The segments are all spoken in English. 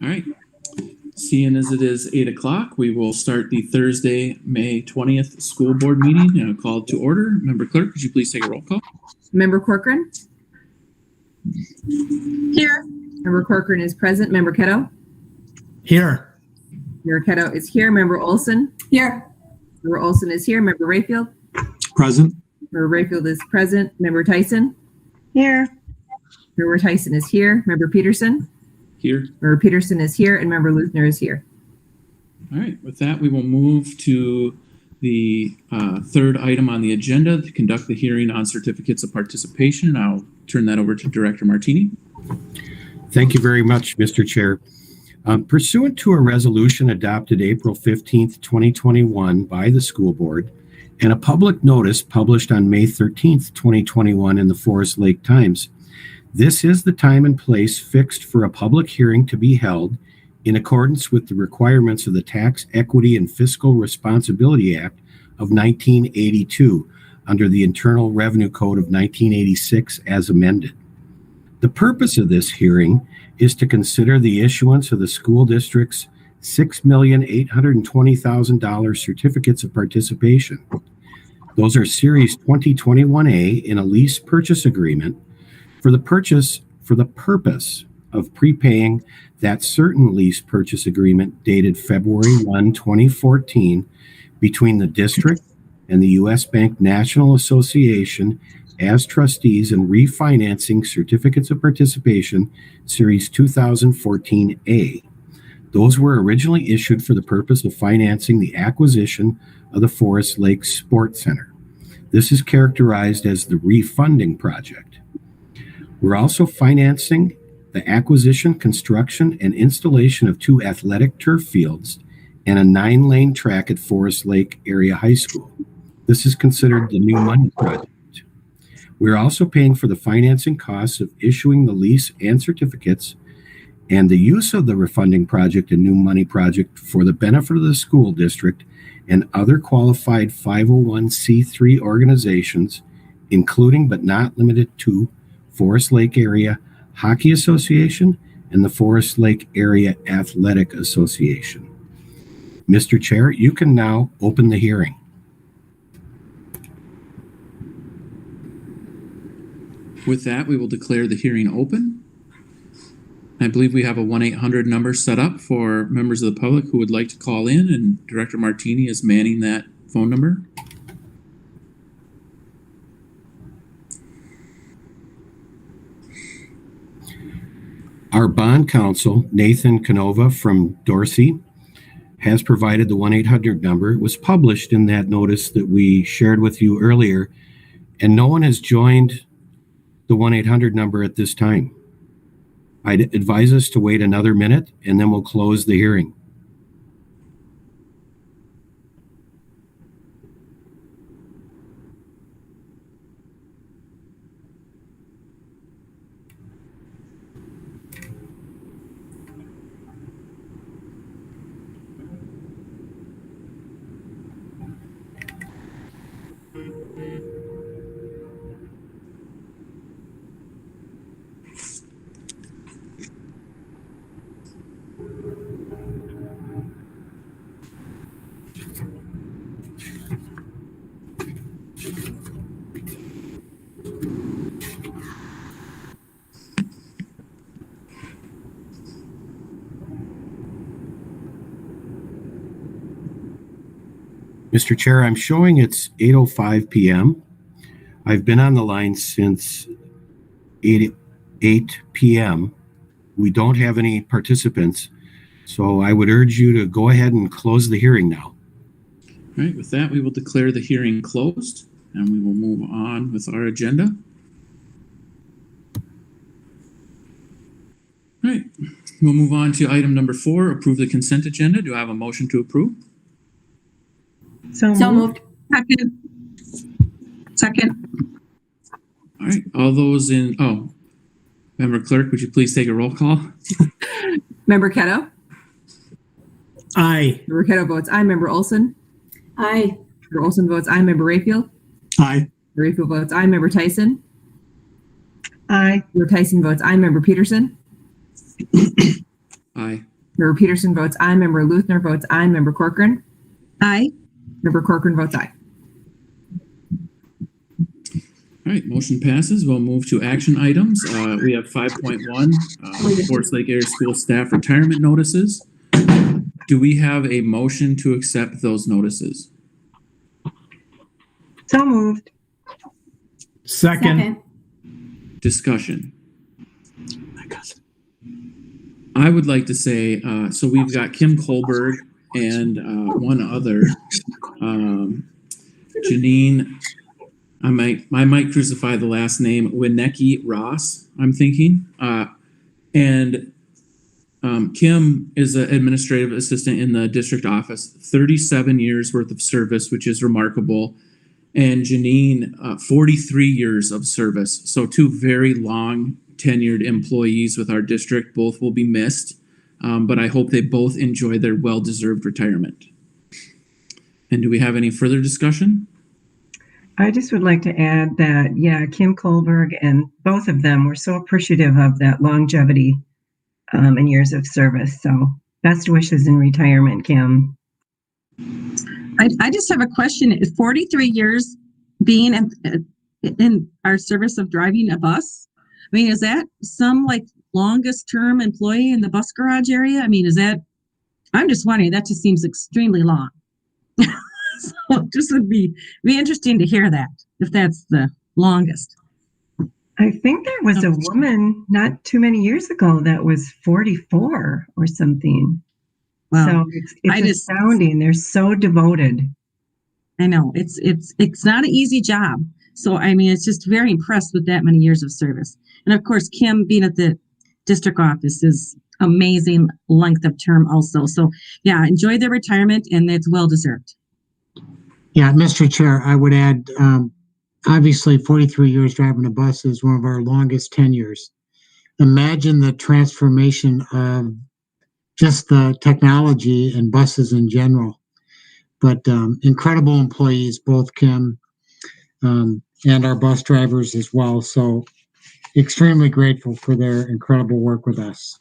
All right. Seeing as it is 8 o'clock, we will start the Thursday, May 20th school board meeting. Called to order. Member Clerk, could you please take a roll call? Member Corcoran? Here. Member Corcoran is present. Member Ketto? Here. Member Ketto is here. Member Olson? Here. Member Olson is here. Member Rayfield? Present. Member Rayfield is present. Member Tyson? Here. Member Tyson is here. Member Peterson? Here. Member Peterson is here. And Member Luthner is here. All right. With that, we will move to the third item on the agenda to conduct the hearing on certificates of participation. I'll turn that over to Director Martini. Thank you very much, Mr. Chair. Pursuant to a resolution adopted April 15th, 2021 by the school board and a public notice published on May 13th, 2021 in the Forest Lake Times, this is the time and place fixed for a public hearing to be held in accordance with the requirements of the Tax Equity and Fiscal Responsibility Act of 1982 under the Internal Revenue Code of 1986 as amended. The purpose of this hearing is to consider the issuance of the school district's $6,820,000 certificates of participation. Those are Series 2021A in a lease purchase agreement for the purpose of prepaying that certain lease purchase agreement dated February 1, 2014 between the district and the U.S. Bank National Association as trustees and refinancing certificates of participation Series 2014A. Those were originally issued for the purpose of financing the acquisition of the Forest Lake Sports Center. This is characterized as the refunding project. We're also financing the acquisition, construction, and installation of 2 athletic turf fields and a 9-lane track at Forest Lake Area High School. This is considered the new money project. We're also paying for the financing costs of issuing the lease and certificates and the use of the refunding project and new money project for the benefit of the school district and other qualified 501c3 organizations, including but not limited to Forest Lake Area Hockey Association and the Forest Lake Area Athletic Association. Mr. Chair, you can now open the hearing. With that, we will declare the hearing open. I believe we have a 1-800 number set up for members of the public who would like to call in, and Director Martini is manning that phone number. Our bond counsel, Nathan Canova from Dorsey, has provided the 1-800 number. It was published in that notice that we shared with you earlier, and no one has joined the 1-800 number at this time. I'd advise us to wait another minute and then we'll close the hearing. Mr. Chair, I'm showing it's 8:05 p.m. I've been on the line since 8 p.m. We don't have any participants, so I would urge you to go ahead and close the hearing now. All right, with that, we will declare the hearing closed, and we will move on with our agenda. All right, we'll move on to item number 4, approve the consent agenda. Do I have a motion to approve? So moved. Second. All right, all those in, Member Clerk, would you please take a roll call? Member Ketto? Aye. Member Ketto votes aye. Member Olson? Aye. Member Olson votes aye. Member Rayfield? Aye. Member Rayfield votes aye. Member Tyson? Aye. Member Tyson votes aye. Member Peterson? Aye. Member Peterson votes aye. Member Luthner votes aye. Member Corcoran. Aye. Member Corcoran votes aye. All right, motion passes. We'll move to action items. We have 5.1, Forest Lake Area School staff retirement notices. Do we have a motion to accept those notices? So moved. Second. Discussion. I would like to say, so we've got Kim Kohlberg and one other, Janine. I might crucify the last name, Winecki Ross, I'm thinking. And Kim is an administrative assistant in the district office, 37 years worth of service, which is remarkable. And Janine, 43 years of service. So two very long tenured employees with our district. Both will be missed, but I hope they both enjoy their well-deserved retirement. And do we have any further discussion? I just would like to add that, Kim Kohlberg and both of them were so appreciative of that longevity and years of service. So best wishes in retirement, Kim. I just have a question. Is 43 years being in our service of driving a bus? I mean, is that some like longest term employee in the bus garage area? I mean, I'm just wondering, that just seems extremely long. So just would be interesting to hear that, if that's the longest. I think there was a woman not too many years ago that was 44 or something. Wow. So it's astounding. They're so devoted. I know it's not an easy job. So, I mean, it's just very impressed with that many years of service. And of course, Kim being at the district office is amazing length of term also. So yeah, enjoy their retirement, and it's well deserved. Yeah, Mr. Chair, I would add, obviously 43 years driving a bus is one of our longest tenures. Imagine the transformation of just the technology and buses in general. But incredible employees, both Kim and our bus drivers as well. So extremely grateful for their incredible work with us.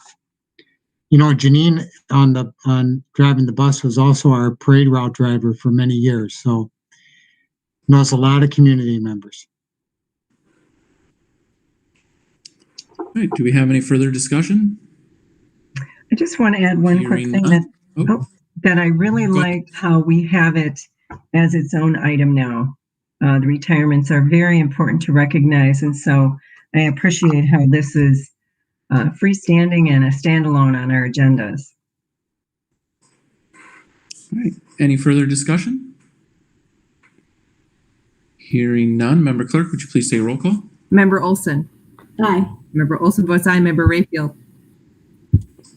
You know, Janine on driving the bus was also our parade route driver for many years. So knows a lot of community members. All right, do we have any further discussion? I just want to add one quick thing that I really liked how we have it as its own item now. The retirements are very important to recognize. And so I appreciate how this is freestanding and a standalone on our agendas. All right, any further discussion? Hearing none, Member Clerk, would you please say roll call? Member Olson. Aye. Member Olson votes aye. Member Rayfield.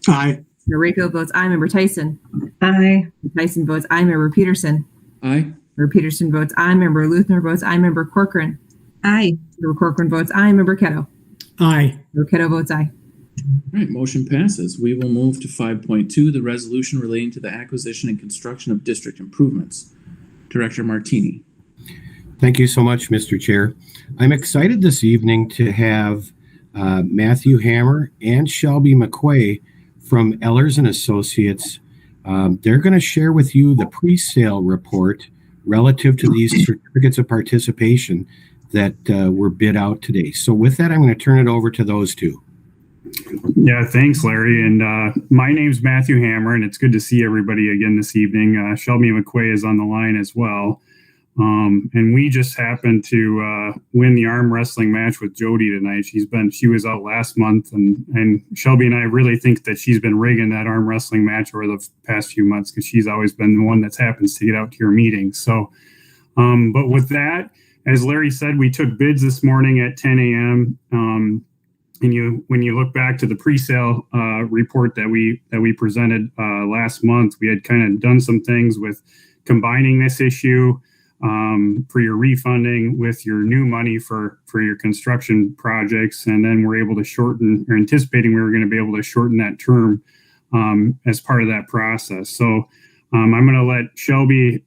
Aye. Member Rayfield votes aye. Member Tyson. Aye. Tyson votes aye. Member Peterson. Aye. Member Peterson votes aye. Member Luthner votes aye. Member Corcoran. Aye. Member Corcoran votes aye. Member Ketto. Aye. Member Ketto votes aye. All right, motion passes. We will move to 5.2, the resolution relating to the acquisition and construction of district improvements. Director Martini. Thank you so much, Mr. Chair. I'm excited this evening to have Matthew Hammer and Shelby McQuay from Ellers and Associates. They're going to share with you the pre-sale report relative to these certificates of participation that were bid out today. So with that, I'm going to turn it over to those two. Yeah, thanks, Larry. And my name's Matthew Hammer, and it's good to see everybody again this evening. Shelby McQuay is on the line as well. And we just happened to win the arm wrestling match with Jody tonight. She was out last month, and Shelby and I really think that she's been rigging that arm wrestling match over the past few months, because she's always been the one that happens to get out to your meetings. So, but with that, as Larry said, we took bids this morning at 10 a.m. And when you look back to the pre-sale report that we presented last month, we had kind of done some things with combining this issue for your refunding with your new money for your construction projects, and then we're able to shorten, or anticipating we were going to be able to shorten that term as part of that process. So I'm going to let Shelby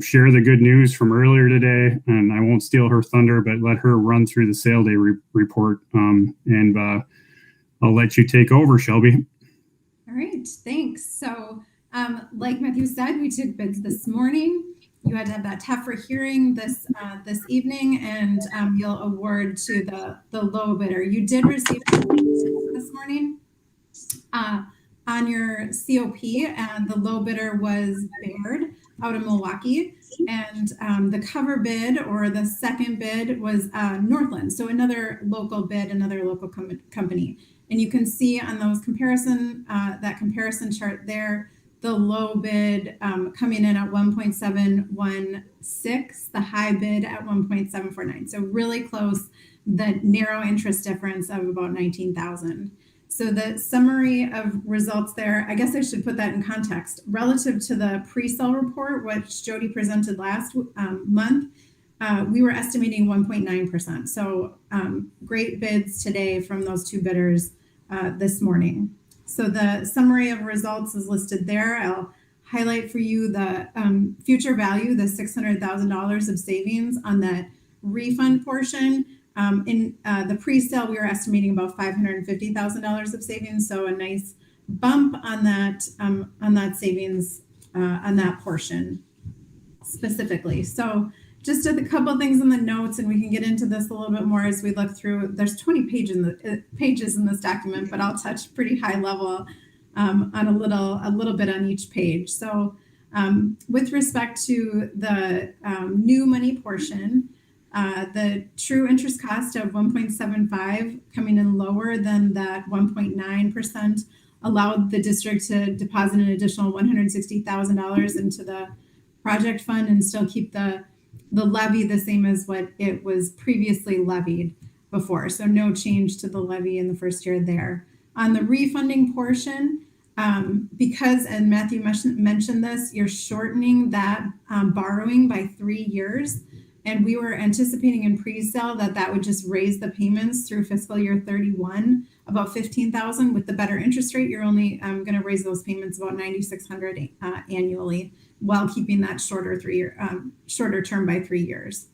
share the good news from earlier today, and I won't steal her thunder, but let her run through the sale day report, and I'll let you take over, Shelby. right, thanks. So, like Matthew said, we took bids this morning. You had to have that TEFRA hearing this evening, and you'll award to the low bidder. You did receive this morning on your COP, and the low bidder was Baird out of Milwaukee, and the cover bid or the second bid was Northland, so another local bid, another local company. And you can see on those that comparison chart there, the low bid coming in at 1.716, the high bid at 1.749. So really close, the narrow interest difference of about 19,000. So the summary of results there, I guess I should put that in context. Relative to the pre-sale report, which Jody presented last month, we were estimating 1.9%. So great bids today from those two bidders this morning. So the summary of results is listed there. I'll highlight for you the future value, the $600,000 of savings on that refund portion. In the pre-sale, we were estimating about $550,000 of savings. So a nice bump on that savings on that portion specifically. So just a couple of things in the notes, and we can get into this a little bit more as we look through. There's 20 pages in this document, but I'll touch pretty high level on a little bit on each page. So with respect to the new money portion, the true interest cost of 1.75 coming in lower than that 1.9% allowed the district to deposit an additional $160,000 into the project fund and still keep the levy the same as what it was previously levied before. So no change to the levy in the first year there. On the refunding portion, because, and Matthew mentioned this, you're shortening that borrowing by 3 years. And we were anticipating in pre-sale that would just raise the payments through fiscal year 31 about $15,000. With the better interest rate, you're only going to raise those payments about $9,600 annually, while keeping that shorter term by 3 years.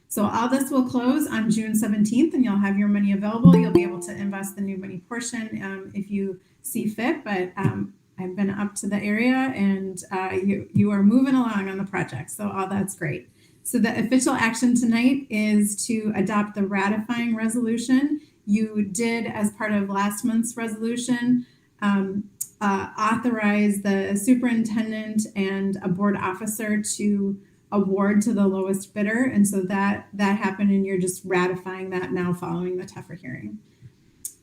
So all this will close on June 17th, and you'll have your money available. You'll be able to invest the new money portion if you see fit. But I've been up to the area, and you are moving along on the project. So all that's great. So the official action tonight is to adopt the ratifying resolution. You did, as part of last month's resolution, authorize the superintendent and a board officer to award to the lowest bidder. And so that happened, and you're just ratifying that now following the TEFRA hearing.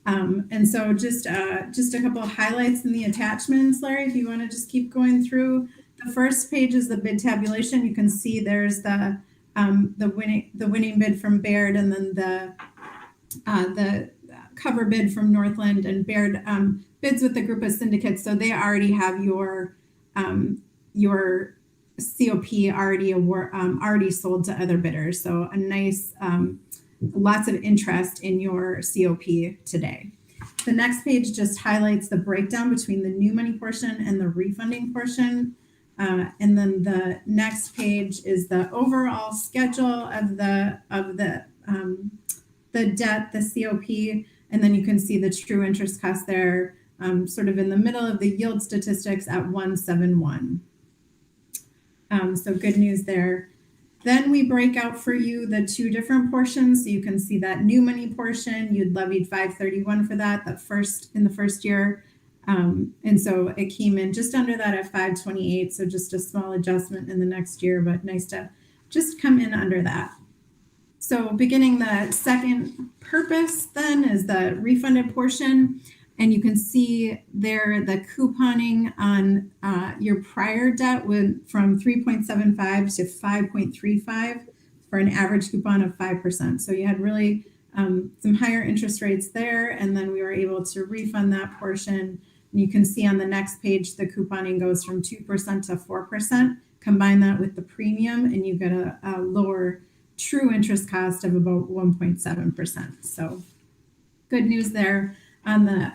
And so just a couple of highlights in the attachments, Larry, if you want to just keep going through. The first page is the bid tabulation. You can see there's the winning bid from Baird, and then the cover bid from Northland, and Baird bids with the group of syndicates, so they already have your COP already sold to other bidders. So a nice lots of interest in your COP today. The next page just highlights the breakdown between the new money portion and the refunding portion. And then the next page is the overall schedule of the debt, the COP, and then you can see the true interest cost there, sort of in the middle of the yield statistics at 171. So good news there. Then we break out for you the two different portions. So you can see that new money portion, you'd levied 531 for that in the first year. And so it came in just under that at 528. So just a small adjustment in the next year, but nice to just come in under that. So beginning the second purpose then is the refunded portion. And you can see there the couponing on your prior debt went from 3.75 to 5.35 for an average coupon of 5%. So you had really some higher interest rates there. And then we were able to refund that portion. And you can see on the next page, the couponing goes from 2% to 4%. Combine that with the premium, and you get a lower true interest cost of about 1.7%. So good news there. On the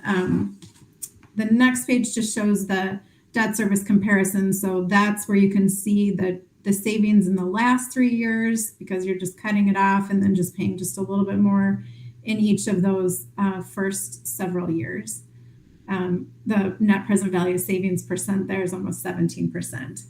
next page just shows the debt service comparison. So that's where you can see the savings in the last 3 years, because you're just cutting it off and then just paying just a little bit more in each of those first several years. the net present value savings percent there is almost 17%.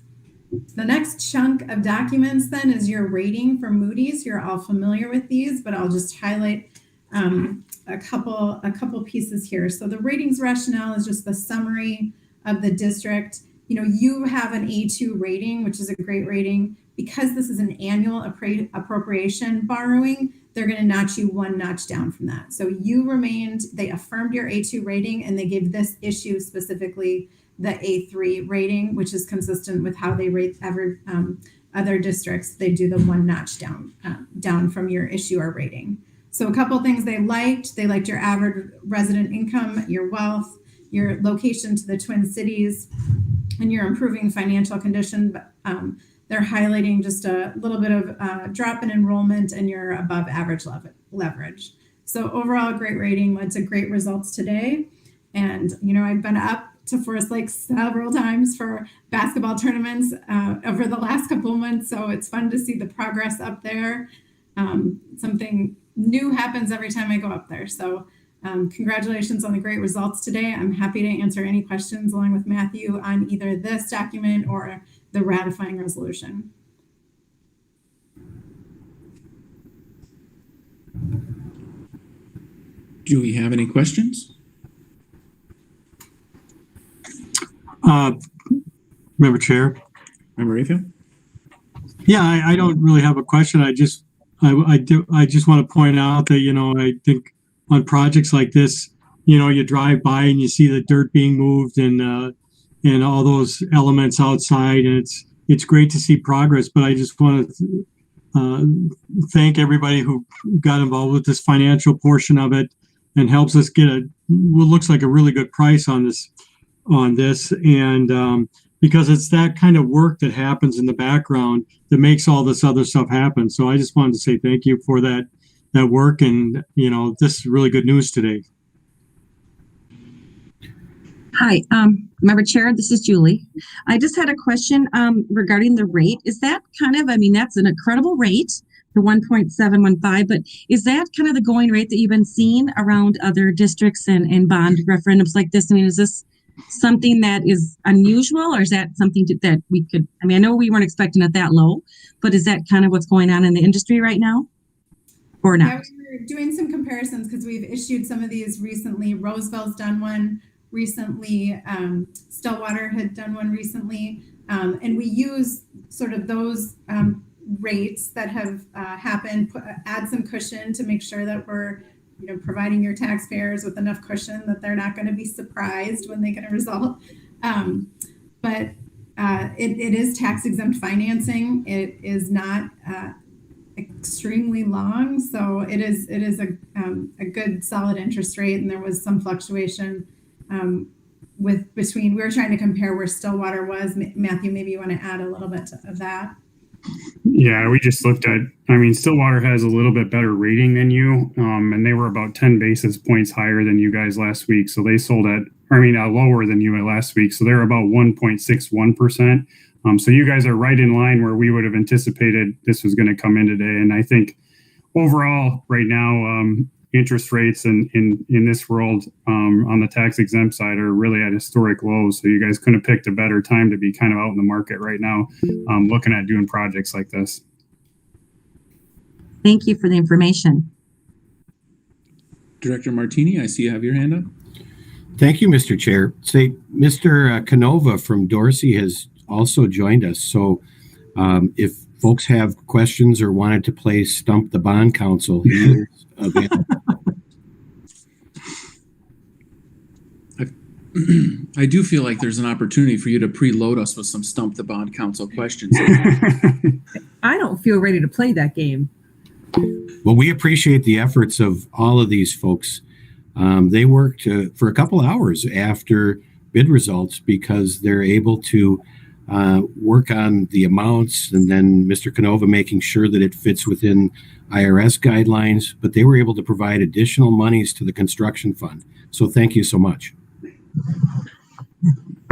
The next chunk of documents then is your rating from Moody's. You're all familiar with these, but I'll just highlight a couple pieces here. So the ratings rationale is just the summary of the district. You have an A2 rating, which is a great rating. Because this is an annual appropriation borrowing, they're going to notch you one notch down from that. So they affirmed your A2 rating, and they gave this issue specifically the A3 rating, which is consistent with how they rate other districts. They do the one notch down from your issuer rating. So a couple things they liked your average resident income, your wealth, your location to the Twin Cities, and your improving financial condition. But they're highlighting just a little bit of drop in enrollment and your above average leverage. So overall, great rating led to great results today. And, I've been up to Forest Lake several times for basketball tournaments over the last couple of months. So it's fun to see the progress up there. Something new happens every time I go up there. So congratulations on the great results today. I'm happy to answer any questions along with Matthew on either this document or the ratifying resolution. Do we have any questions? Member Chair. Member Rayfield? Yeah, I don't really have a question. I just want to point out that, I think on projects like this, you drive by and you see the dirt being moved and all those elements outside, and it's great to see progress. But I just want to thank everybody who got involved with this financial portion of it and helps us get what looks like a really good price on this, and because it's that kind of work that happens in the background that makes all this other stuff happen. So I just wanted to say thank you for that work, and this is really good news today. Hi, Member Chair, this is Julie. I just had a question regarding the rate. Is that that's an incredible rate, the 1.715, but is that kind of the going rate that you've been seeing around other districts and bond referendums like this? Is this something that is unusual, or is that something that we could, I know we weren't expecting it that low, but is that kind of what's going on in the industry right now or not? Yeah, we were doing some comparisons because we've issued some of these recently. Roseville's done one recently. Stillwater had done one recently. And we use sort of those rates that have happened, add some cushion to make sure that we're providing your taxpayers with enough cushion that they're not going to be surprised when they get a result. But it is tax exempt financing. It is not extremely long, so it is a good solid interest rate. And there was some fluctuation we were trying to compare where Stillwater was. Matthew, maybe you want to add a little bit of that. Yeah, we just looked at, Stillwater has a little bit better rating than you, and they were about 10 basis points higher than you guys last week. So they sold at, lower than you at last week. So they're about 1.61%. So you guys are right in line where we would have anticipated this was going to come in today. And I think overall right now, interest rates in this world on the tax exempt side are really at historic lows. So you guys couldn't have picked a better time to be kind of out in the market right now, looking at doing projects like this. Thank you for the information. Director Martini, I see you have your hand up. Thank you, Mr. Chair. Mr. Canova from Dorsey has also joined us. So if folks have questions or wanted to play Stump the Bond Council, he is available. I do feel like there's an opportunity for you to preload us with some Stump the Bond Council questions. I don't feel ready to play that game. Well, we appreciate the efforts of all of these folks. They worked for a couple hours after bid results because they're able to work on the amounts, and then Mr. Canova making sure that it fits within IRS guidelines, but they were able to provide additional monies to the construction fund. So thank you so much.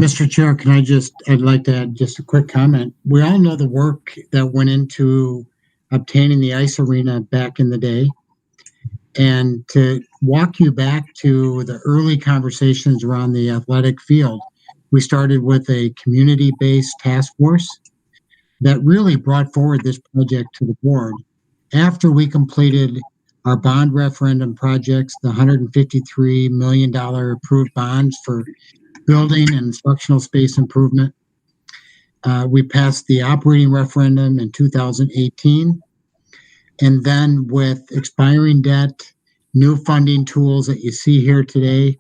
Mr. Chair, I'd like to add just a quick comment. We all know the work that went into obtaining the ice arena back in the day. And to walk you back to the early conversations around the athletic field, we started with a community-based task force that really brought forward this project to the board. After we completed our bond referendum projects, the $153 million approved bonds for building and instructional space improvement, we passed the operating referendum in 2018. And then with expiring debt, new funding tools that you see here today,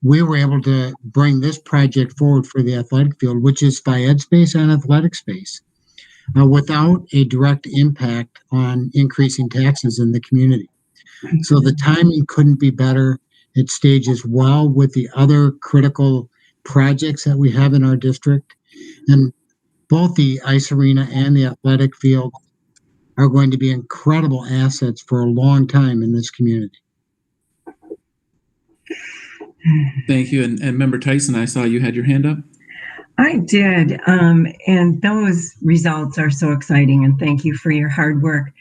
we were able to bring this project forward for the athletic field, which is ed space and athletic space, without a direct impact on increasing taxes in the community. So the timing couldn't be better. It stages well with the other critical projects that we have in our district. And both the ice arena and the athletic field are going to be incredible assets for a long time in this community. Thank you. And Member Tyson, I saw you had your hand up. I did. And those results are so exciting. And thank you for your hard work.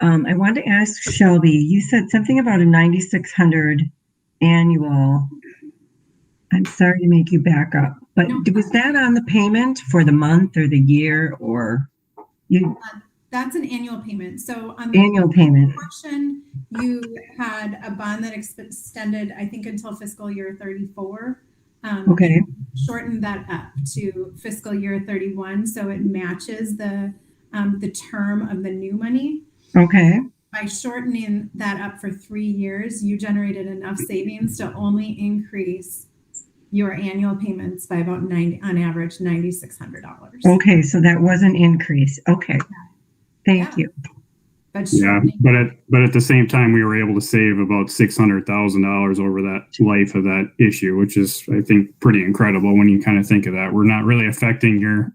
I wanted to ask Shelby, you said something about a 9,600 annual. I'm sorry to make you back up, but was that on the payment for the month or the year, or you? That's an annual payment. So on the annual payment portion, you had a bond that extended, I think, until fiscal year 34. Okay. Shortened that up to fiscal year 31, so it matches the term of the new money. Okay. By shortening that up for 3 years, you generated enough savings to only increase your annual payments by about on average, $9,600. Okay, so that was an increase. Okay. Thank you. But but at the same time, we were able to save about $600,000 over that life of that issue, which is, I think, pretty incredible when you kind of think of that. We're not really affecting your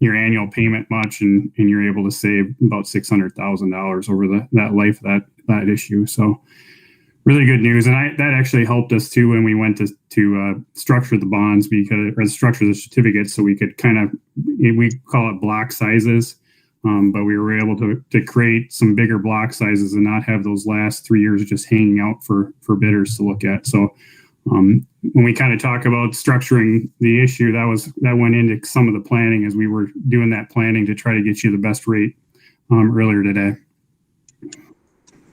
annual payment much, and you're able to save about $600,000 over that life of that issue. So really good news, and that actually helped us too when we went to structure the bonds or structure the certificates, so we could we call it block sizes. But we were able to create some bigger block sizes and not have those last 3 years just hanging out for bidders to look at. So when we kind of talk about structuring the issue, that went into some of the planning as we were doing that planning to try to get you the best rate earlier today.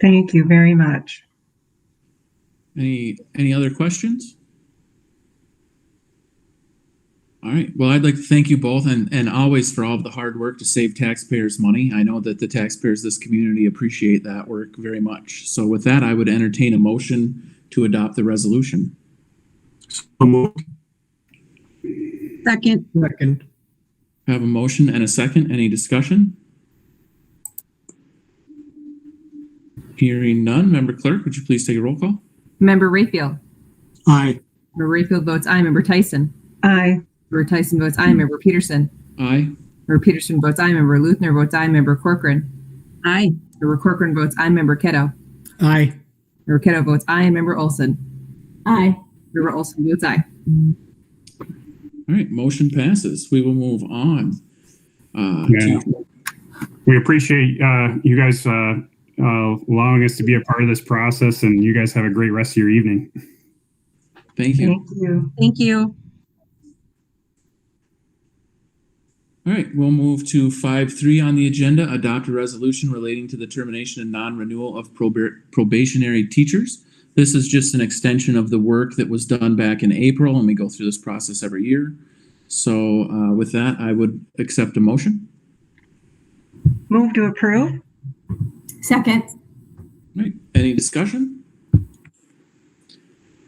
Thank you very much. Any other questions? All right. Well, I'd like to thank you both and always for all of the hard work to save taxpayers money. I know that the taxpayers of this community appreciate that work very much. So with that, I would entertain a motion to adopt the resolution. So moved. Second. I have a motion and a second. Any discussion? Hearing none. Member Clerk, would you please take a roll call? Member Rayfield. Aye. Member Rayfield votes aye. Member Tyson. Aye. Member Tyson votes aye. Member Peterson. Aye. Member Peterson votes aye. Member Luthner votes aye. Member Corcoran. Aye. Member Corcoran votes aye. Member Kiddo. Aye. Member Kiddo votes aye. And Member Olson. Aye. Member Olson votes aye. All right. Motion passes. We will move on. We appreciate you guys allowing us to be a part of this process, and you guys have a great rest of your evening. Thank you. Thank you. Thank you. All right, we'll move to 5.3 on the agenda, adopt a resolution relating to the termination and non-renewal of probationary teachers. This is just an extension of the work that was done back in April, and we go through this process every year. So with that, I would accept a motion. Move to approve. Second. All right, any discussion?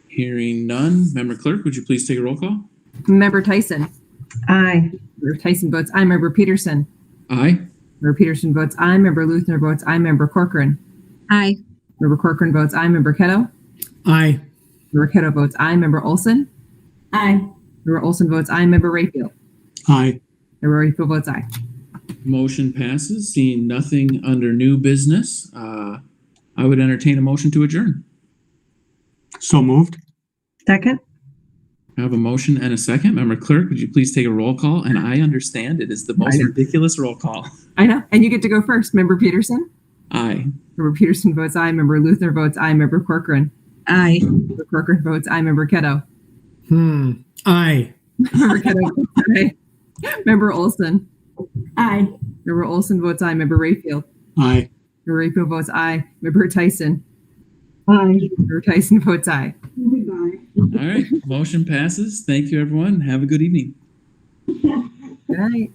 Hearing none. Member Clerk, would you please take a roll call? Member Tyson. Aye. Member Tyson votes aye. Member Peterson. Aye. Member Peterson votes aye. Member Luthner votes aye. Member Corcoran. Aye. Member Corcoran votes aye. Member Kiddo. Aye. Member Kiddo votes aye. Member Olson. Aye. Member Olson votes aye. Member Rayfield. Aye. Member Rayfield votes aye. Motion passes. Seeing nothing under new business, I would entertain a motion to adjourn. So moved. Second. I have a motion and a second. Member Clerk, would you please take a roll call? And I understand it is the most ridiculous roll call. I know. And you get to go first. Member Peterson. Aye. Member Peterson votes aye. Member Luthner votes aye. Member Corcoran. Aye. Member Corcoran votes aye. Member Ketto. Aye. Member Ketto votes aye. Member Olson. Aye. Member Olson votes aye. Member Rayfield. Aye. Member Rayfield votes aye. Member Tyson. Aye. Member Tyson votes aye. Goodbye. All right, motion passes. Thank you, everyone. Have a good evening. Good night.